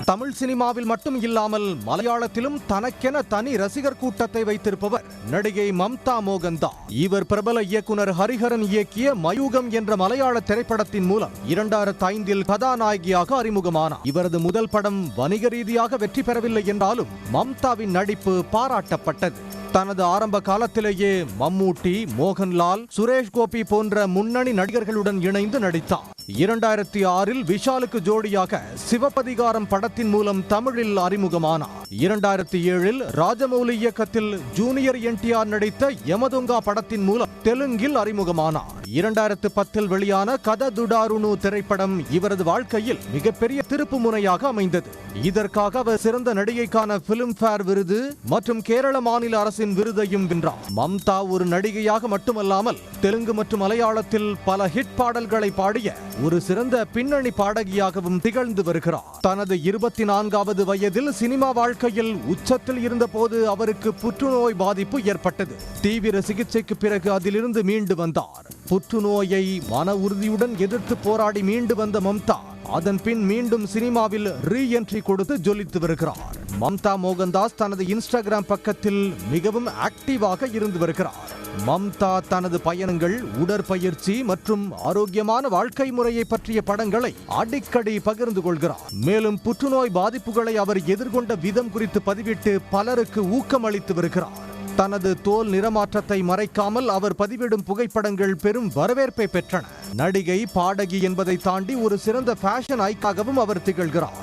தமிழ் சினிமாவில் மட்டும் இல்லாமல் மலையாளத்திலும் தனக்கென தனி ரசிகர் கூட்டத்தை வைத்திருப்பவர் நடிகை மம்தா மோகன்தாஸ். இவர் பிரபல இயக்குனர் ஹரிஹரன் இயக்கிய மயூகம் என்ற மலையாள திரைப்படத்தின் மூலம் 2005இல் கதாநாயகியாக அறிமுகமானார். இவரது முதல் படம் வணிக ரீதியாக வெற்றி பெறவில்லை என்றாலும் மம்தாவின் நடிப்பு பாராட்டப்பட்டது. தனது ஆரம்ப காலத்திலேயே மம்மூட்டி, மோகன்லால், சுரேஷ் கோபி போன்ற முன்னணி நடிகர்களுடன் இணைந்து நடித்தார். 2006இல் விஷாலுக்கு ஜோடியாக சிவப்பதிகாரம் படத்தின் மூலம் தமிழில் அறிமுகமானார். 2007இல் ராஜமௌலி இயக்கத்தில் ஜூனியர் என்டிஆர் நடித்த யமதுங்கா படத்தின் மூலம் தெலுங்கில் அறிமுகமானார். 2010இல் வெளியான கததுடாருணு திரைப்படம் இவரது வாழ்க்கையில் மிகப்பெரிய திருப்பு முனையாக அமைந்தது. இதற்காக அவர் சிறந்த நடிகைக்கான பிலிம்பேர் விருது மற்றும் கேரள மாநில அரசின் விருதையும் வென்றார். மம்தா ஒரு நடிகையாக மட்டுமல்லாமல் தெலுங்கு மற்றும் மலையாளத்தில் பல ஹிட் பாடல்களை பாடிய ஒரு சிறந்த பின்னணி பாடகியாகவும் திகழ்ந்து வருகிறார். தனது 24வது வயதில் சினிமா வாழ்க்கையில் உச்சத்தில் இருந்தபோது அவருக்கு புற்றுநோய் பாதிப்பு ஏற்பட்டது. தீவிர சிகிச்சைக்கு பிறகு அதிலிருந்து மீண்டு வந்தார். புற்றுநோயை மன உறுதியுடன் எதிர்த்து போராடி மீண்டு வந்த மம்தா அதன் பின் மீண்டும் சினிமாவில் ரீஎன்ட்ரி கொடுத்து ஜொலித்து வருகிறார். மம்தா மோகன்தாஸ் தனது இன்ஸ்டாகிராம் பக்கத்தில் மிகவும் ஆக்டிவாக இருந்து வருகிறார். மம்தா தனது பயணங்கள், உடற்பயிற்சி மற்றும் ஆரோக்கியமான வாழ்க்கை முறையை பற்றிய படங்களை அடிக்கடி பகிர்ந்து கொள்கிறார். மேலும் புற்றுநோய் பாதிப்புகளை அவர் எதிர்கொண்ட விதம் குறித்து பதிவிட்டு பலருக்கு ஊக்கமளித்து வருகிறார். தனது தோல் நிறமாற்றத்தை மறைக்காமல் அவர் பதிவிடும் புகைப்படங்கள் பெரும் வரவேற்பை பெற்றன. நடிகை, பாடகி என்பதை தாண்டி ஒரு சிறந்த ஃபேஷன் ஐக்காகவும் அவர் திகழ்கிறார்.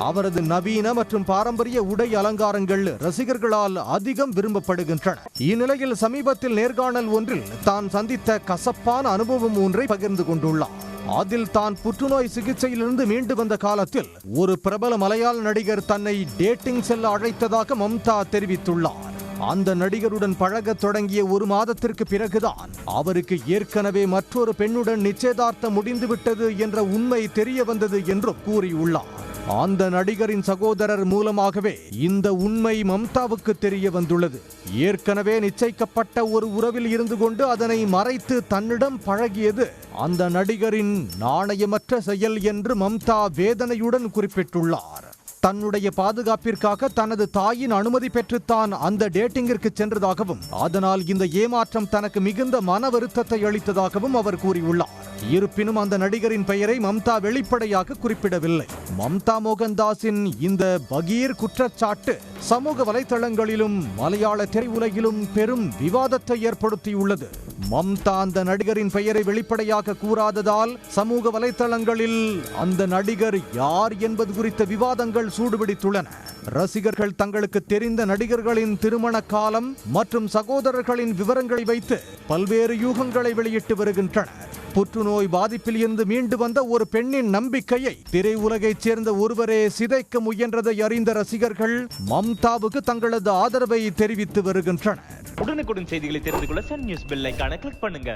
அவரது நவீன மற்றும் பாரம்பரிய உடை அலங்காரங்கள் ரசிகர்களால் அதிகம் விரும்பப்படுகின்றன. இந்நிலையில் சமீபத்தில் நேர்காணல் ஒன்றில் தான் சந்தித்த கசப்பான அனுபவம் ஒன்றை பகிர்ந்து கொண்டுள்ளார். அதில் தான் புற்றுநோய் சிகிச்சையிலிருந்து மீண்டு வந்த காலத்தில் ஒரு பிரபல மலையாள நடிகர் தன்னை டேட்டிங் செல்ல அழைத்ததாக மம்தா தெரிவித்துள்ளார். அந்த நடிகருடன் பழக தொடங்கிய ஒரு மாதத்திற்கு பிறகுதான் அவருக்கு ஏற்கனவே மற்றொரு பெண்ணுடன் நிச்சயதார்த்தம் முடிந்துவிட்டது என்ற உண்மை தெரிய வந்தது என்றும் கூறியுள்ளார். அந்த நடிகரின் சகோதரர் மூலமாகவே இந்த உண்மை மம்தாவுக்கு தெரிய வந்துள்ளது. ஏற்கனவே நிச்சயிக்கப்பட்ட ஒரு உறவில் இருந்து கொண்டு அதனை மறைத்து தன்னிடம் பழகியது அந்த நடிகரின் நாணயமற்ற செயல் என்று மம்தா வேதனையுடன் குறிப்பிட்டுள்ளார். தன்னுடைய பாதுகாப்பிற்காக தனது தாயின் அனுமதி பெற்றுத்தான் அந்த டேட்டிங்கிற்கு சென்றதாகவும் அதனால் இந்த ஏமாற்றம் தனக்கு மிகுந்த மன வருத்தத்தை அளித்ததாகவும் அவர் கூறியுள்ளார். இருப்பினும் அந்த நடிகரின் பெயரை மம்தா வெளிப்படையாக குறிப்பிடவில்லை. மம்தா மோகன்தாஸின் இந்த பகீர் குற்றச்சாட்டு சமூக வலைதளங்களிலும் மலையாள திரையுலகிலும் பெரும் விவாதத்தை ஏற்படுத்தியுள்ளது. மம்தா அந்த நடிகரின் பெயரை வெளிப்படையாக கூறாததால் சமூக வலைதளங்களில் அந்த நடிகர் யார் என்பது குறித்த விவாதங்கள் சூடுபிடித்துள்ளன. ரசிகர்கள் தங்களுக்கு தெரிந்த நடிகர்களின் திருமண காலம் மற்றும் சகோதரர்களின் விவரங்களை வைத்து பல்வேறு யூகங்களை வெளியிட்டு வருகின்றனர். புற்றுநோய் பாதிப்பில் இருந்து மீண்டு வந்த ஒரு பெண்ணின் நம்பிக்கையை திரையுலகைச் சேர்ந்த ஒருவரே சிதைக்க முயன்றதை அறிந்த ரசிகர்கள் மம்தாவுக்கு தங்களது ஆதரவை தெரிவித்து வருகின்றனர். உடனுக்குடன் செய்திகளை தெரிந்து கொள்ள சன் நியூஸ் பெல் ஐகானை கிளிக் பண்ணுங்க.